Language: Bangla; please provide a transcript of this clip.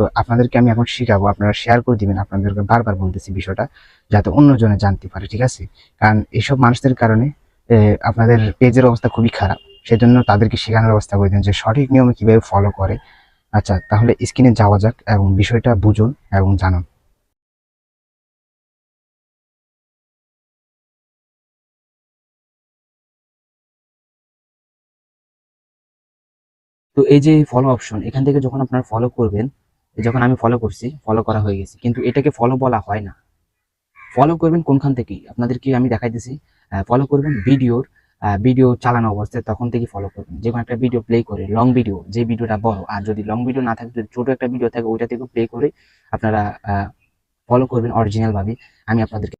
তো আপনাদেরকে আমি এখন শিখাবো, আপনারা শেয়ার করে দিবেন, আপনাদেরকে বারবার বলতেছি বিষয়টা যাতে অন্যজনে জানতে পারে, ঠিক আছে? কারণ এইসব মানুষদের কারণে আপনাদের পেজের অবস্থা খুবই খারাপ। সেজন্য তাদেরকে শেখানোর ব্যবস্থা করে দিন যে সঠিক নিয়মে কিভাবে ফলো করে। আচ্ছা, তাহলে স্ক্রিনে যাওয়া যাক এবং বিষয়টা বুঝুন এবং জানুন। তো এই যে ফলো অপশন, এখান থেকে যখন আপনারা ফলো করবেন, যখন আমি ফলো করছি, ফলো করা হয়ে গেছে, কিন্তু এটাকে ফলো বলা হয় না। ফলো করবেন কোনখান থেকে আপনাদেরকে আমি দেখাইতেছি। ফলো করবেন ভিডিও চালানো অবস্থায়, তখন থেকে ফলো করবেন। যে কোনো একটা ভিডিও প্লে করে, লং ভিডিও, যে ভিডিওটা বড়, আর যদি লং ভিডিও না থাকে, যদি ছোট একটা ভিডিও থাকে, ওইটা থেকে প্লে করে আপনারা ফলো করবেন অরিজিনাল ভাবে। আমি আপনাদেরকে